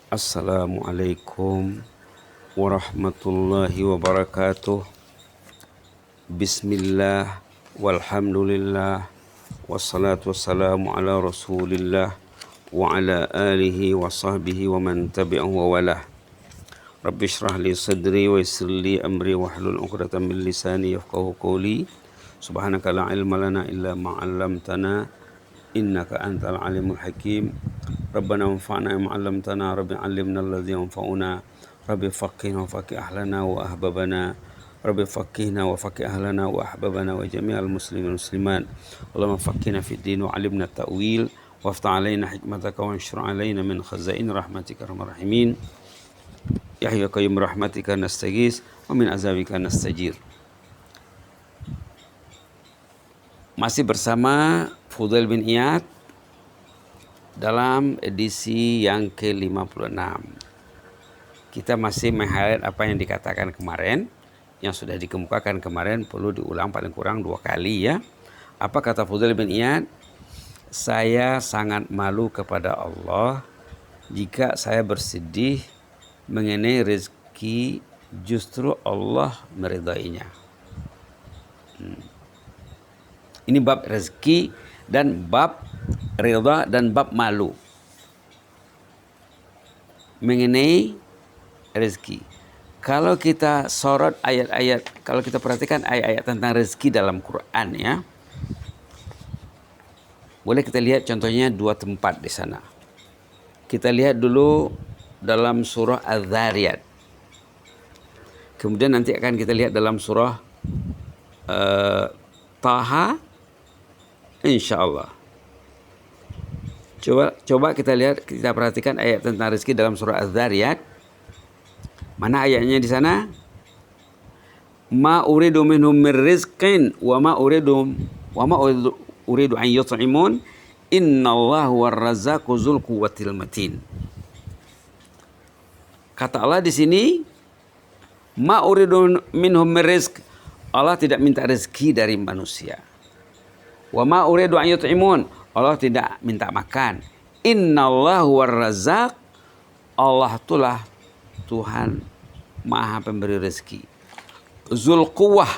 Assalamualaikum warahmatullahi wabarakatuh. Bismillah walhamdulillah wassalatu wassalamu ala rasulillah wa ala alihi wa sahbihi wa man tabi'ahu wa walah. Rabbi shrah li sadri wa yassir li amri wa hlul 'uqdatam min lisani yafqahu qawli. Subhanaka la ilma lana illa ma 'allamtana innaka antal alimul hakim. Rabbana anfa'na bima 'allamtana, Rabbi 'allimna alladhi yanfa'una, Rabbi faqihna wa faqih ahlana wa ahbabana, Rabbi faqihna wa faqih ahlana wa ahbabana wa jami'al muslimin muslimat. Allahumma faqihna fid din wa 'allimna ta'wil waftah 'alaina hikmataka wa anshur 'alaina min khazain rahmatika arhamar rahimin. Ya hayyu ya qayyum rahmatika nastaghis wa min azabika nastajir. Masih bersama Fudail bin Iyad dalam edisi yang ke-56. Kita masih meng-highlight apa yang dikatakan kemarin, yang sudah dikemukakan kemarin, perlu diulang paling kurang 2 kali ya. Apa kata Fudail bin Iyad? Saya sangat malu kepada Allah jika saya bersedih mengenai rezeki justru Allah meridainya. Ini bab rezeki dan bab ridha dan bab malu mengenai rezeki. Kalau kita sorot ayat-ayat, kalau kita perhatikan ayat-ayat tentang rezeki dalam Quran ya, boleh kita lihat contohnya 2 tempat di sana. Kita lihat dulu dalam surah Az-Zariyat. Kemudian nanti akan kita lihat dalam surah Taha, insyaallah. Coba kita lihat, kita perhatikan ayat tentang rezeki dalam surah Az-Zariyat. Mana ayatnya di sana? Ma uridu minhum min rizqin wa ma uridu an yut'imun innallaha huwar razzaqu dzul quwwatil matin. Kata Allah di sini, ma uridu minhum min rizq. Allah tidak minta rezeki dari manusia. Wa ma uridu an yut'imun. Allah tidak minta makan. Innallaha huwar razzaq. Allah itulah Tuhan Maha pemberi rezeki. Dzul quwwah.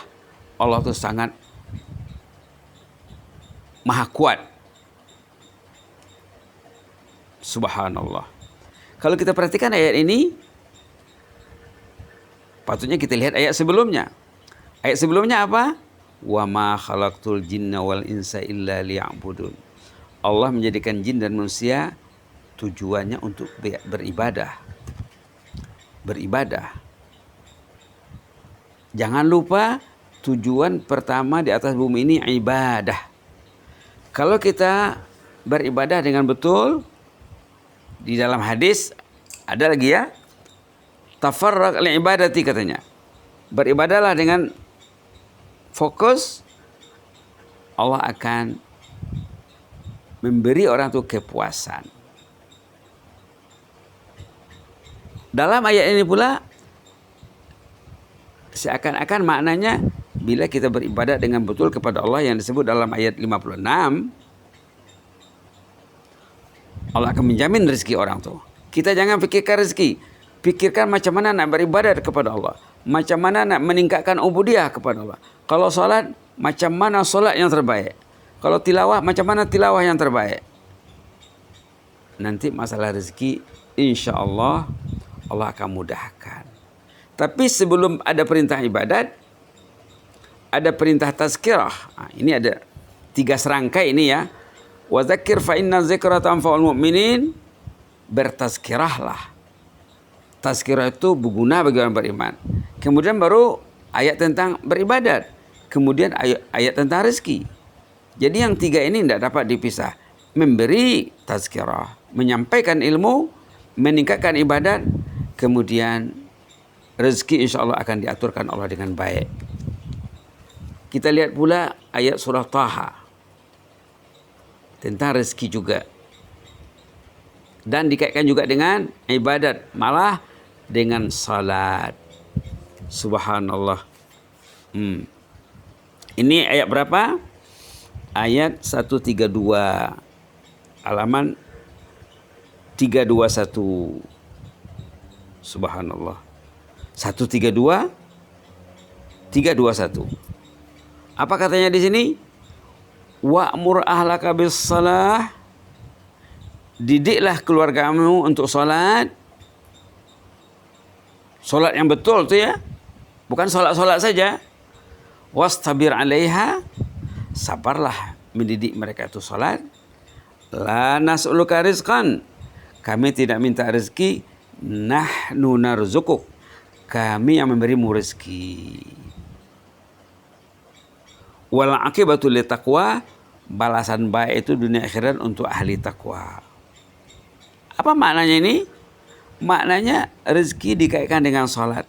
Allah itu sangat maha kuat. Subhanallah. Kalau kita perhatikan ayat ini, patutnya kita lihat ayat sebelumnya. Ayat sebelumnya apa? Wa ma khalaqtul jinna wal insa illa liya'budun. Allah menjadikan jin dan manusia tujuannya untuk beribadah. Beribadah. Jangan lupa tujuan pertama di atas bumi ini ibadah. Kalau kita beribadah dengan betul, di dalam hadis ada lagi ya, tafarraq li ibadati katanya. Beribadahlah dengan fokus, Allah akan memberi orang itu kepuasan. Dalam ayat ini pula seakan-akan maknanya bila kita beribadah dengan betul kepada Allah yang disebut dalam ayat 56, Allah akan menjamin rezeki orang itu. Kita jangan pikirkan rezeki, pikirkan macam mana nak beribadah kepada Allah, macam mana nak meningkatkan ubudiyah kepada Allah. Kalau solat, macam mana solat yang terbaik. Kalau tilawah, macam mana tilawah yang terbaik. Nanti masalah rezeki, insya Allah, Allah akan mudahkan. Tapi sebelum ada perintah ibadat, ada perintah tazkirah. Ini ada 3 serangkai ini ya. Wa dzakir fa inna dzikra tanfa'ul mu'minin. Bertazkirahlah. Tazkirah itu berguna bagi orang beriman. Kemudian baru ayat tentang beribadat. Kemudian ayat tentang rezeki. Jadi yang 3 ini tidak dapat dipisah. Memberi tazkirah, menyampaikan ilmu, meningkatkan ibadat, kemudian rezeki insya Allah akan diaturkan Allah dengan baik. Kita lihat pula ayat surah Taha tentang rezeki juga. Dan dikaitkan juga dengan ibadat, malah dengan salat. Subhanallah. Ini ayat berapa? Ayat 132. Halaman 321. Subhanallah. 132 321. Apa katanya di sini? Wa'mur ahlaka bis salah. Didiklah keluargamu untuk salat. Salat yang betul tuh ya. Bukan salat-salat saja. Wastabir 'alaiha. Sabarlah mendidik mereka itu salat. La nas'uluka rizqan. Kami tidak minta rezeki. Nahnu narzuquk. Kami yang memberimu rezeki. Wal aqibatu littaqwa. Balasan baik itu dunia akhirat untuk ahli takwa. Apa maknanya ini? Maknanya rezeki dikaitkan dengan salat.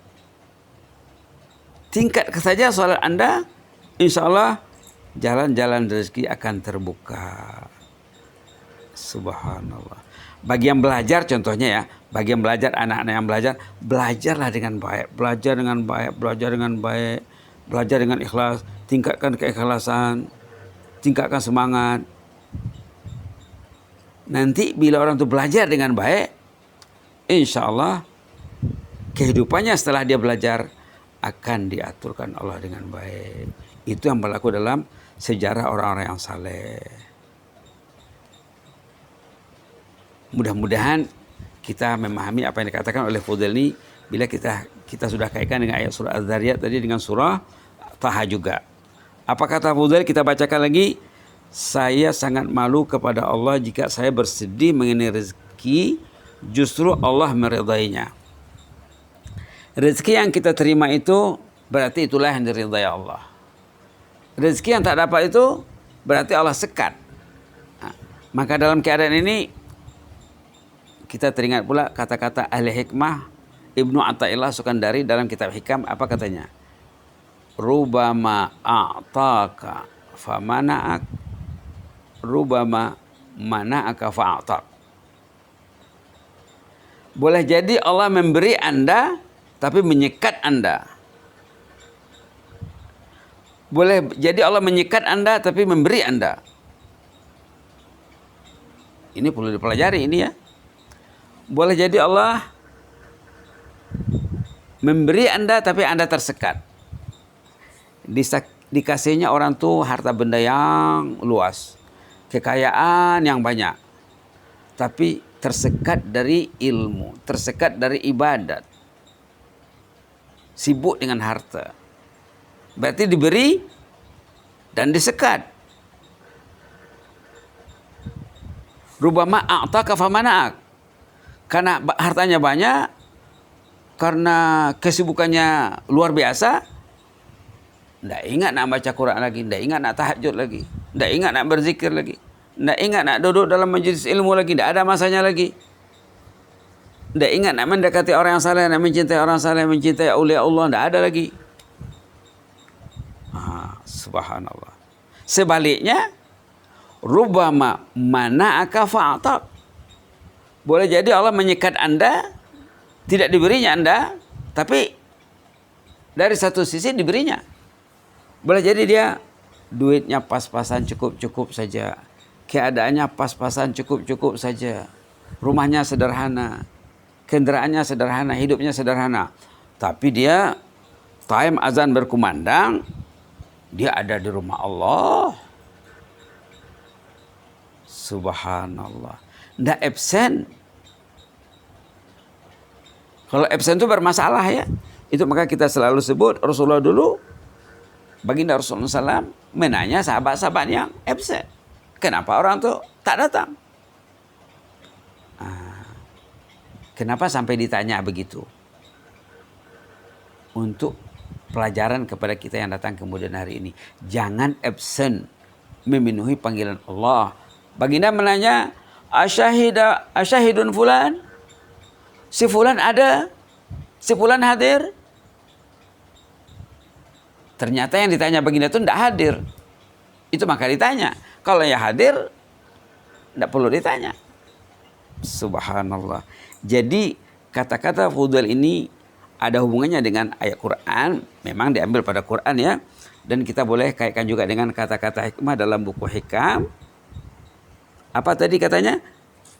Tingkat saja salat Anda, insya Allah jalan-jalan rezeki akan terbuka. Subhanallah. Bagi yang belajar contohnya ya, bagi yang belajar, anak-anak yang belajar, belajarlah dengan baik, belajar dengan baik, belajar dengan baik, belajar dengan ikhlas, tingkatkan keikhlasan, tingkatkan semangat. Nanti bila orang itu belajar dengan baik, insya Allah kehidupannya setelah dia belajar akan diaturkan Allah dengan baik. Itu yang berlaku dalam sejarah orang-orang yang saleh. Mudah-mudahan kita memahami apa yang dikatakan oleh Fudail ini bila kita sudah kaitkan dengan ayat surah Az-Zariyat tadi dengan surah Taha juga. Apa kata Fudail? Kita bacakan lagi. Saya sangat malu kepada Allah jika saya bersedih mengenai rezeki, justru Allah meridainya. Rezeki yang kita terima itu berarti itulah yang diridai Allah. Rezeki yang tak dapat itu berarti Allah sekat. Nah, maka dalam keadaan ini kita teringat pula kata-kata ahli hikmah Ibnu Athaillah Sukandari dalam kitab Hikam. Apa katanya? Rubama a'taka famana'ak, rubama mana'aka fa'atak. Boleh jadi Allah memberi Anda tapi menyekat Anda. Boleh jadi Allah menyekat Anda tapi memberi Anda. Ini perlu dipelajari ini ya. Boleh jadi Allah memberi Anda tapi Anda tersekat. Dikasihnya orang tuh harta benda yang luas, kekayaan yang banyak, tapi tersekat dari ilmu, tersekat dari ibadat, sibuk dengan harta. Berarti diberi dan disekat. Rubama a'taka famana'ak. Karena hartanya banyak, karena kesibukannya luar biasa, tidak ingat nak baca Quran lagi, tidak ingat nak tahajud lagi, tidak ingat nak berzikir lagi, tidak ingat nak duduk dalam majlis ilmu lagi, tidak ada masanya lagi. Tidak ingat nak mendekati orang yang saleh, nak mencintai orang saleh, mencintai aulia Allah, tidak ada lagi. Subhanallah. Sebaliknya, rubama mana'aka fa'atak. Boleh jadi Allah menyekat Anda, tidak diberinya Anda, tapi dari satu sisi diberinya. Boleh jadi dia duitnya pas-pasan cukup-cukup saja, keadaannya pas-pasan cukup-cukup saja, rumahnya sederhana, kendaraannya sederhana, hidupnya sederhana. Tapi dia time azan berkumandang, dia ada di rumah Allah. Subhanallah. Tidak absen. Kalau absen itu bermasalah ya. Itu maka kita selalu sebut Rasulullah dulu, baginda Rasulullah SAW menanya sahabat-sahabat yang absen. Kenapa orang itu tak datang? Kenapa sampai ditanya begitu? Untuk pelajaran kepada kita yang datang kemudian hari ini. Jangan absen memenuhi panggilan Allah. Baginda menanya, asyahidun fulan? Si fulan ada? Si fulan hadir? Ternyata yang ditanya baginda itu tidak hadir. Itu maka ditanya. Kalau yang hadir, tidak perlu ditanya. Subhanallah. Jadi kata-kata Fudail ini ada hubungannya dengan ayat Quran. Memang diambil pada Quran ya. Dan kita boleh kaitkan juga dengan kata-kata hikmah dalam buku Hikam. Apa tadi katanya?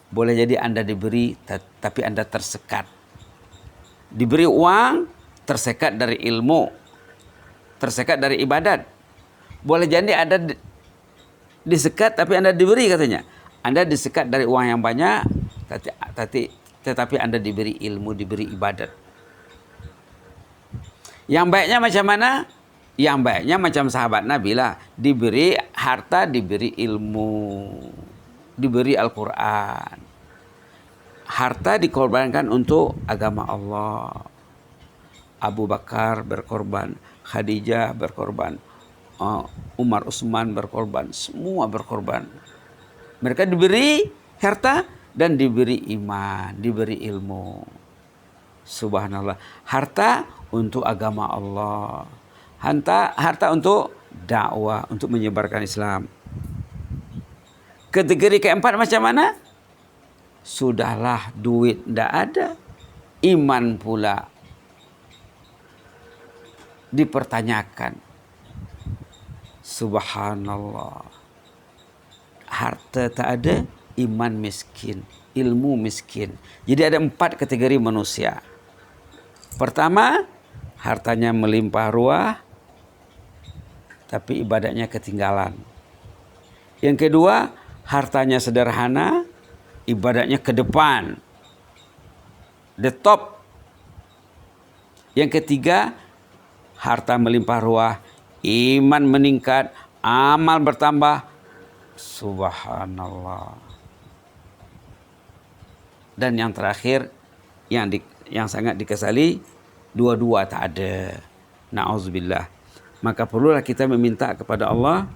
Boleh jadi Anda diberi tapi Anda tersekat. Diberi uang, tersekat dari ilmu, tersekat dari ibadat. Boleh jadi ada disekat tapi Anda diberi katanya. Anda disekat dari uang yang banyak, tetapi Anda diberi ilmu, diberi ibadat. Yang baiknya macam mana? Yang baiknya macam sahabat Nabi lah. Diberi harta, diberi ilmu, diberi Al-Quran. Harta dikorbankan untuk agama Allah. Abu Bakar berkorban, Khadijah berkorban, Umar Utsman berkorban, semua berkorban. Mereka diberi harta dan diberi iman, diberi ilmu. Subhanallah. Harta untuk agama Allah. Harta untuk dakwah, untuk menyebarkan Islam. Kategori keempat macam mana? Sudahlah duit tidak ada, iman pula dipertanyakan. Subhanallah. Harta tak ada, iman miskin, ilmu miskin. Jadi ada 4 kategori manusia. Pertama, hartanya melimpah ruah, tapi ibadahnya ketinggalan. Yang kedua, hartanya sederhana, ibadahnya ke depan, the top. Yang ketiga, harta melimpah ruah, iman meningkat, amal bertambah. Subhanallah. Dan yang terakhir, yang sangat dikesali, dua-dua tak ada. Na'udzubillah. Maka perlulah kita meminta kepada Allah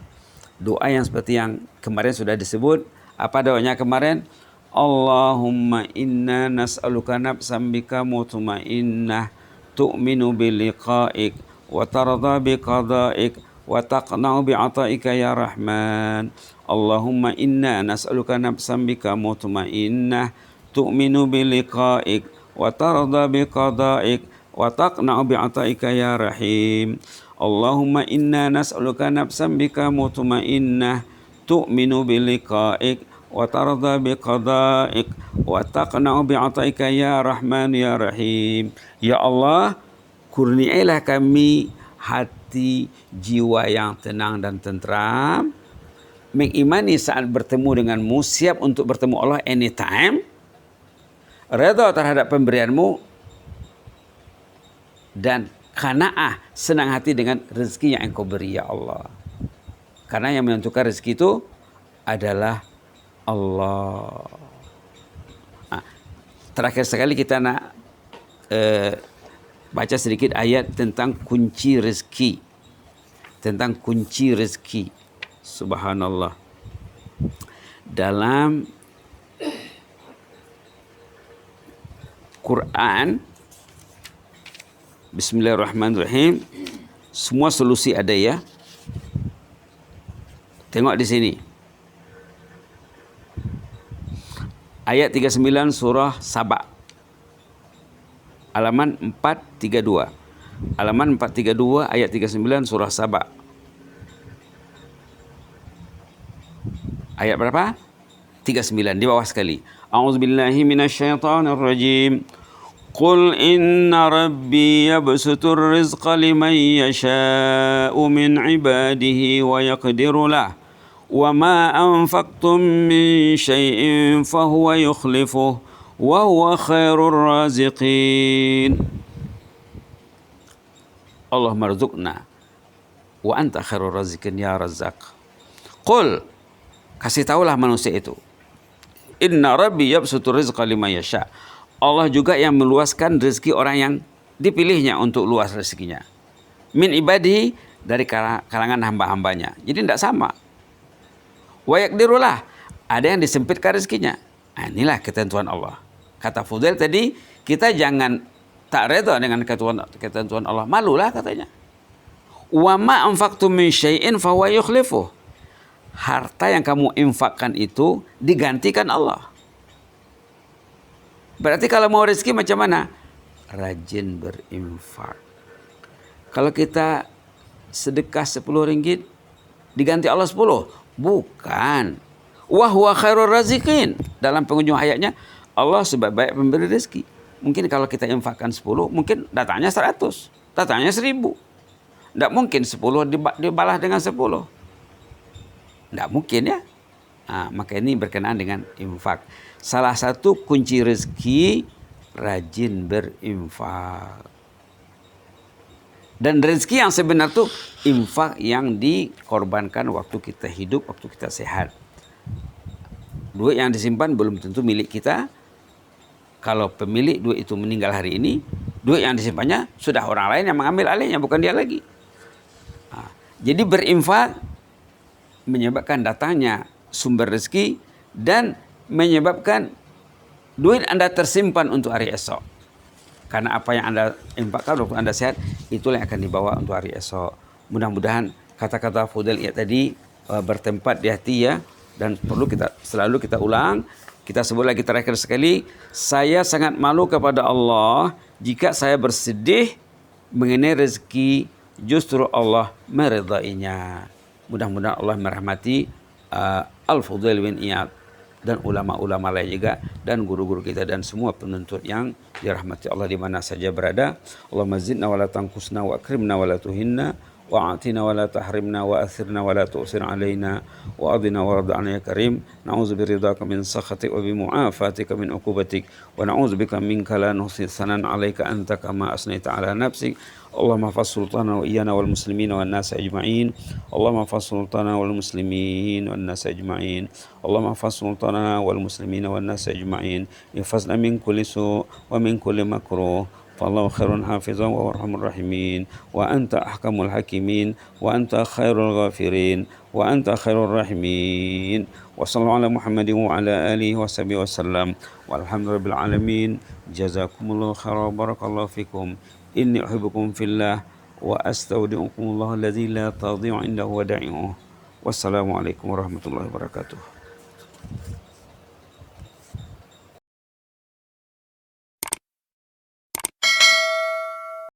doa yang seperti yang kemarin sudah disebut. Apa doanya kemarin? Allahumma inna nas'aluka nafsan bika mutmainnah tu'minu biliqa'ik wa tarda biqada'ik wa taqna'u bi'ata'ika ya Rahman. Allahumma inna nas'aluka nafsan bika mutmainnah tu'minu biliqa'ik wa tarda biqada'ik wa taqna'u bi'ata'ika ya Rahim. Allahumma inna nas'aluka nafsan bika mutmainnah tu'minu biliqa'ik wa tarda biqada'ik wa taqna'u bi'ata'ika ya Rahman ya Rahim. Ya Allah, kurniailah kami hati jiwa yang tenang dan tentram, mengimani saat bertemu denganmu, siap untuk bertemu Allah anytime, redha terhadap pemberianmu, dan qanaah, senang hati dengan rezeki yang engkau beri ya Allah. Karena yang menentukan rezeki itu adalah Allah. Terakhir sekali kita nak baca sedikit ayat tentang kunci rezeki. Tentang kunci rezeki. Subhanallah. Dalam Quran, Bismillahirrahmanirrahim, semua solusi ada ya. Tengok di sini. Ayat 39 surah Saba. Halaman 432. Halaman 432 ayat 39 surah Saba. Ayat berapa? 39 di bawah sekali. A'udzubillahi minasyaitonirrajim. Qul inna rabbi yabsutur rizqa liman yasha'u min ibadihi wa yaqdiru lah. وَمَا أَنْفَقْتُم مِّن شَيْءٍ فَهُوَ يُخْلِفُهُ وَهُوَ خَيْرُ الرَّازِقِينَ. Allah marzuqna wa anta khairur raziqin ya Razzaq. Qul, kasih tahulah manusia itu. Inna rabbi yabsutur rizqa liman yasha. Allah juga yang meluaskan rezeki orang yang dipilihnya untuk luas rezekinya. Min ibadihi, dari kalangan hamba-hambanya. Jadi tidak sama. Wa yaqdirulah, ada yang disempitkan rezekinya. Inilah ketentuan Allah. Kata Fudail tadi, kita jangan tak reda dengan ketentuan Allah. Malulah katanya. Wa ma anfaqtum min syai'in fa huwa yukhlifuh. Harta yang kamu infakkan itu digantikan Allah. Berarti kalau mau rezeki macam mana? Rajin berinfak. Kalau kita sedekah 10 ringgit, diganti Allah 10. Bukan. Wa huwa khairur raziqin. Dalam penghujung ayatnya, Allah sebaik-baik pemberi rezeki. Mungkin kalau kita infakkan 10, mungkin datangnya 100, datangnya 1000. Tidak mungkin 10 dibalas dengan 10. Tidak mungkin ya. Nah, maka ini berkenaan dengan infak. Salah satu kunci rezeki, rajin berinfak. Dan rezeki yang sebenar itu infak yang dikorbankan waktu kita hidup, waktu kita sehat. Duit yang disimpan belum tentu milik kita. Kalau pemilik duit itu meninggal hari ini, duit yang disimpannya sudah orang lain yang mengambil alihnya, bukan dia lagi. Nah, jadi berinfak menyebabkan datangnya sumber rezeki dan menyebabkan duit Anda tersimpan untuk hari esok. Karena apa yang Anda infakkan waktu Anda sehat, itulah yang akan dibawa untuk hari esok. Mudah-mudahan kata-kata Fudail Iyad tadi bertempat di hati ya, dan perlu selalu kita ulang. Kita sebut lagi terakhir sekali, saya sangat malu kepada Allah jika saya bersedih mengenai rezeki justru Allah meridainya. Mudah-mudahan Allah merahmati Al-Fudail bin Iyad dan ulama-ulama lain juga, dan guru-guru kita dan semua penuntut yang dirahmati Allah di mana saja berada. Allahumma zidna wa la tanqusna wa akrimna wa la tuhinna wa atina wa la tahrimna wa athirna wa la tu'sir alaina wa adina wa rada'ana ya karim. Na'udzu biridhaka min sakhatik wa bi mu'afatika min uqubatik wa na'udzu bika minka la nuhsi thanan 'alaika anta kama asnaita 'ala nafsik. اللهم احفظ سلطاننا وإيانا والمسلمين والناس أجمعين. اللهم احفظ سلطاننا والمسلمين والناس أجمعين. اللهم احفظ سلطاننا والمسلمين والناس أجمعين. احفظنا من كل سوء ومن كل مكروه، فالله خير حافظا وهو أرحم الراحمين، وأنت أحكم الحاكمين، وأنت خير الغافرين، وأنت خير الراحمين. وصلى الله على محمد وعلى آله وصحبه وسلم، والحمد لله رب العالمين. جزاكم الله خيرا وبارك الله فيكم. إني أحبكم في الله وأستودعكم الله الذي لا تضيع عنده ودائعه. والسلام عليكم ورحمة الله وبركاته.